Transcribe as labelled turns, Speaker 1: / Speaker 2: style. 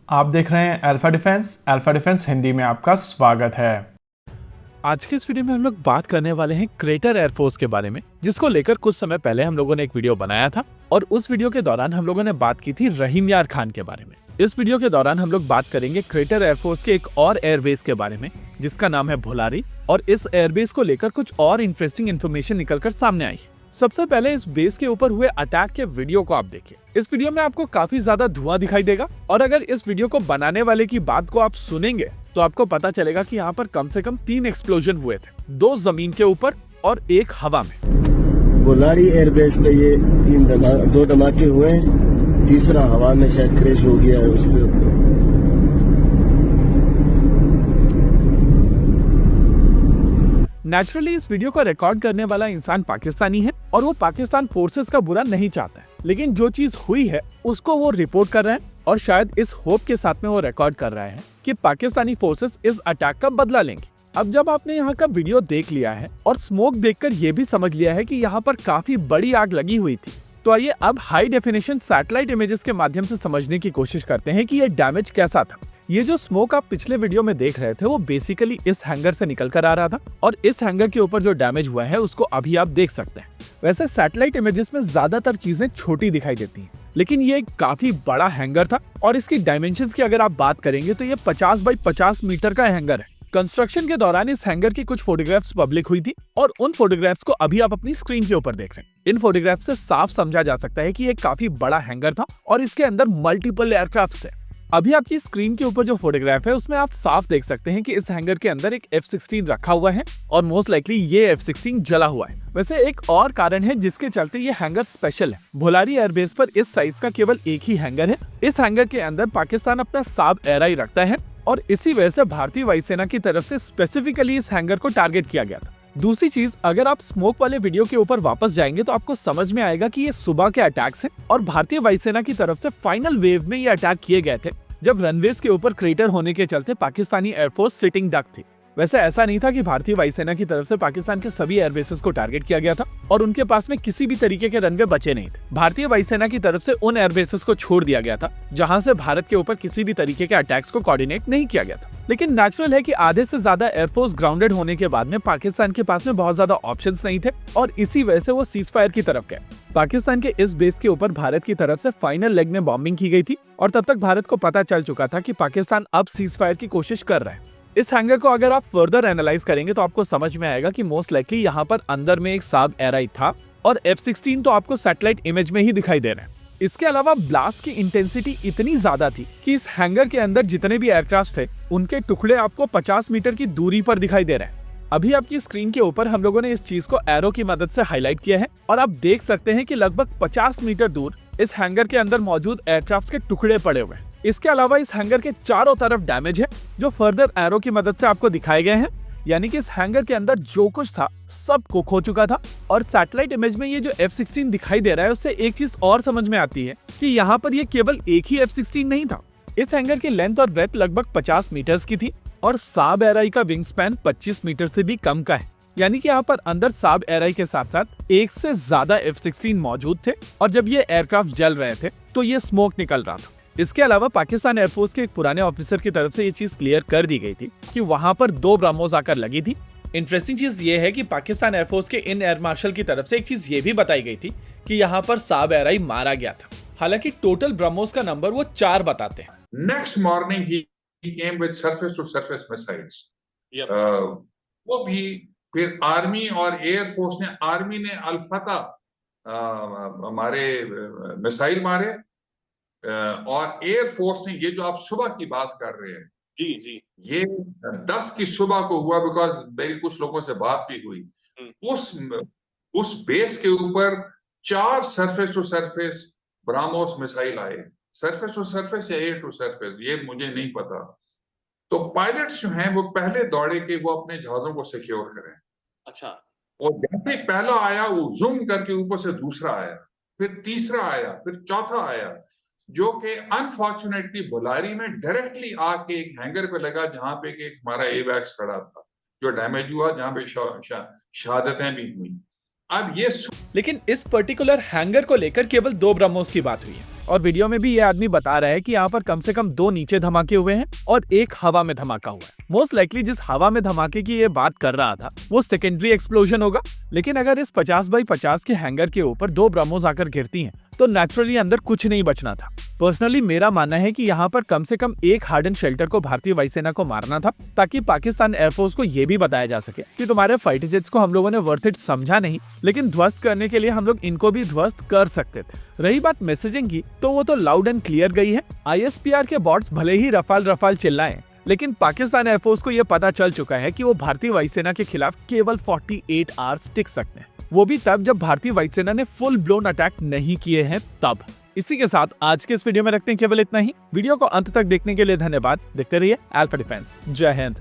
Speaker 1: आप देख रहे हैं अल्फा डिफेंस हिंदी में आपका स्वागत है।
Speaker 2: आज के इस वीडियो में हम लोग बात करने वाले हैं क्रेटर एयरफोर्स के बारे में, जिसको लेकर कुछ समय पहले हम लोगों ने एक वीडियो बनाया था और उस वीडियो के दौरान हम लोगों ने बात की थी रहीम यार खान के बारे में। इस वीडियो के दौरान हम लोग बात करेंगे क्रेटर एयरफोर्स के एक और एयरबेस के बारे में जिसका नाम है भोलारी, और इस एयरबेस को लेकर कुछ और इंटरेस्टिंग इन्फॉर्मेशन निकलकर सामने आई। सबसे पहले इस बेस के ऊपर हुए अटैक के वीडियो को आप देखिए। इस वीडियो में आपको काफी ज्यादा धुआं दिखाई देगा और अगर इस वीडियो को बनाने वाले की बात को आप सुनेंगे तो आपको पता चलेगा कि यहाँ पर कम से कम 3 एक्सप्लोजन हुए थे, 2 जमीन के ऊपर और 1 हवा में।
Speaker 3: भोलारी एयरबेस पे ये 2 धमाके हुए हैं, तीसरा हवा में शायद क्रैश हो गया है उसके ऊपर।
Speaker 2: नेचुरली इस वीडियो को रिकॉर्ड करने वाला इंसान पाकिस्तानी है और वो पाकिस्तान फोर्सेस का बुरा नहीं चाहता है, लेकिन जो चीज हुई है उसको वो रिपोर्ट कर रहे हैं और शायद इस होप के साथ में वो रिकॉर्ड कर रहे हैं कि पाकिस्तानी फोर्सेस इस अटैक का बदला लेंगे। अब जब आपने यहाँ का वीडियो देख लिया है और स्मोक देखकर ये भी समझ लिया है कि यहाँ पर काफी बड़ी आग लगी हुई थी, तो आइए अब हाई डेफिनेशन सैटेलाइट इमेजेस के माध्यम से समझने की कोशिश करते हैं कि ये डैमेज कैसा था। ये जो स्मोक आप पिछले वीडियो में देख रहे थे वो बेसिकली इस हैंगर से निकल कर आ रहा था और इस हैंगर के ऊपर जो डैमेज हुआ है उसको अभी आप देख सकते हैं। वैसे सैटेलाइट इमेजेस में ज्यादातर चीजें छोटी दिखाई देती हैं, लेकिन ये एक काफी बड़ा हैंगर था और इसकी डायमेंशंस की अगर आप बात करेंगे तो ये 50 बाई 50 मीटर का हैंगर है। कंस्ट्रक्शन के दौरान इस हैंगर की कुछ फोटोग्राफ्स पब्लिक हुई थी और उन फोटोग्राफ्स को अभी आप अपनी स्क्रीन के ऊपर देख रहे हैं। इन फोटोग्राफ्स से साफ समझा जा सकता है कि ये काफी बड़ा हैंगर था और इसके अंदर मल्टीपल एयरक्राफ्ट थे। अभी आपकी स्क्रीन के ऊपर जो फोटोग्राफ है उसमें आप साफ देख सकते हैं कि इस हैंगर के अंदर एक F-16 रखा हुआ है और मोस्ट लाइकली ये F-16 जला हुआ है। वैसे एक और कारण है जिसके चलते ये हैंगर स्पेशल है। भोलारी एयरबेस पर इस साइज का केवल एक ही हैंगर है। इस हैंगर के अंदर पाकिस्तान अपना साब एयरआई रखता है और इसी वजह से भारतीय वायुसेना की तरफ से स्पेसिफिकली इस हैंगर को टारगेट किया गया था। दूसरी चीज, अगर आप स्मोक वाले वीडियो के ऊपर वापस जाएंगे तो आपको समझ में आएगा कि ये सुबह के अटैक्स हैं और भारतीय वायुसेना की तरफ से फाइनल वेव में ये अटैक किए गए थे जब रनवेज के ऊपर क्रेटर होने के चलते पाकिस्तानी एयरफोर्स सिटिंग डक थी। वैसे ऐसा नहीं था कि भारतीय वायुसेना की तरफ से पाकिस्तान के सभी एयरबेसेस को टारगेट किया गया था और उनके पास में किसी भी तरीके के रनवे बचे नहीं थे। भारतीय वायुसेना की तरफ से उन एयरबेसेस को छोड़ दिया गया था जहां से भारत के ऊपर किसी भी तरीके के अटैक्स को कोऑर्डिनेट नहीं किया गया था। लेकिन नेचुरल है कि आधे से ज्यादा एयरफोर्स ग्राउंडेड होने के बाद में पाकिस्तान के पास में बहुत ज्यादा ऑप्शंस नहीं थे और इसी वजह से वो सीज फायर की तरफ गए। पाकिस्तान के इस बेस के ऊपर भारत की तरफ से फाइनल लेग में बॉम्बिंग की गई थी और तब तक भारत को पता चल चुका था कि पाकिस्तान अब सीज फायर की कोशिश कर रहा है। इस हैंगर को अगर आप फर्दर एनालाइज करेंगे तो आपको समझ में आएगा कि मोस्ट लाइकली यहाँ पर अंदर में एक साब एयरआई था और F-16 तो आपको सैटेलाइट इमेज में ही दिखाई दे रहे हैं। इसके अलावा ब्लास्ट की इंटेंसिटी इतनी ज्यादा थी कि इस हैंगर के अंदर जितने भी एयरक्राफ्ट थे उनके टुकड़े आपको 50 मीटर की दूरी पर दिखाई दे रहे हैं। अभी आपकी स्क्रीन के ऊपर हम लोगों ने इस चीज को एरो की मदद से हाईलाइट किया है और आप देख सकते हैं कि लगभग 50 मीटर दूर इस हैंगर के अंदर मौजूद एयरक्राफ्ट के टुकड़े पड़े हुए हैं। इसके अलावा इस हैंगर के चारों तरफ डैमेज है जो फर्दर एरो की मदद से आपको दिखाए गए हैं, यानी कि इस हैंगर के अंदर जो कुछ था सब कुक हो चुका था। और सैटेलाइट इमेज में ये जो F-16 दिखाई दे रहा है उससे एक चीज और समझ में आती है कि यहाँ पर ये केवल एक ही F-16 नहीं था। इस हैंगर की लेंथ और ब्रेथ लगभग 50 मीटर्स की थी और साब एयरआई का विंग स्पैन 25 मीटर से भी कम का है, यानी कि यहाँ पर अंदर साब एयरआई के साथ साथ एक से ज्यादा F-16 मौजूद थे और जब ये एयरक्राफ्ट जल रहे थे तो ये स्मोक निकल रहा था। इसके अलावा पाकिस्तान एयरफोर्स के एक पुराने ऑफिसर की तरफ से ये चीज क्लियर कर दी गई थी कि वहां पर 2 ब्रह्मोस आकर लगी थी। इंटरेस्टिंग चीज ये है कि पाकिस्तान एयरफोर्स के इन एयर मार्शल की तरफ से एक चीज ये भी बताई गई थी कि यहाँ पर साब एयरआई मारा गया था। हालांकि टोटल ब्रह्मोस का नंबर वो 4 बताते हैं।
Speaker 4: Next morning he came with surface to surface missiles. वो भी फिर आर्मी और एयरफोर्स ने, आर्मी ने अल-फतह हमारे मिसाइल मारे और एयरफोर्स ने ये जो आप सुबह की बात कर रहे हैं जी ये 10 की सुबह को हुआ, बिकॉज मेरी कुछ लोगों से बात भी हुई। उस बेस के ऊपर 4 surface to surface BrahMos missile आए, सरफेस टू सरफेस या एयर टू सरफेस ये मुझे नहीं पता। तो पायलट्स जो हैं वो पहले दौड़े कि वो अपने जहाजों को सिक्योर करें। अच्छा। और जैसे पहला आया वो जूम करके ऊपर से दूसरा आया, फिर तीसरा आया, फिर चौथा आया, जो कि अनफॉर्चुनेटली भोलारी में डायरेक्टली आके एक हैंगर पे लगा जहां पे एक हमारा एवैक्स खड़ा था जो डैमेज हुआ, जहां पे शहादतें भी हुई। अब ये
Speaker 2: लेकिन इस पर्टिकुलर हैंगर को लेकर केवल 2 ब्रह्मोस की बात हुई है। और वीडियो में भी ये आदमी बता रहा है कि यहाँ पर कम से कम 2 नीचे धमाके हुए हैं और 1 हवा में धमाका हुआ है। मोस्ट लाइकली जिस हवा में धमाके की ये बात कर रहा था वो सेकेंडरी एक्सप्लोजन होगा, लेकिन अगर इस 50x50 के हैंगर के ऊपर 2 ब्रह्मोस आकर गिरती हैं तो नेचुरली अंदर कुछ नहीं बचना था। पर्सनली मेरा मानना है कि यहाँ पर कम से कम 1 हार्डन शेल्टर को भारतीय वायुसेना को मारना था, ताकि पाकिस्तान एयरफोर्स को ये भी बताया जा सके कि तुम्हारे फाइटर जेट्स को हम लोगों ने वर्थ इट समझा नहीं, लेकिन ध्वस्त करने के लिए हम लोग इनको भी ध्वस्त कर सकते थे। रही बात मैसेजिंग की, तो वो तो लाउड एंड क्लियर गई है। ISPR के बॉट्स भले ही रफाल चिल्लाएं, लेकिन पाकिस्तान एयरफोर्स को यह पता चल चुका है कि वो भारतीय वायुसेना के खिलाफ केवल 48 आवर्स टिक सकते हैं, वो भी तब जब भारतीय वायुसेना ने फुल ब्लोन अटैक नहीं किए हैं तब। इसी के साथ आज के इस वीडियो में रखते हैं केवल इतना ही। वीडियो को अंत तक देखने के लिए धन्यवाद। देखते रहिए अल्फा डिफेंस। जय हिंद।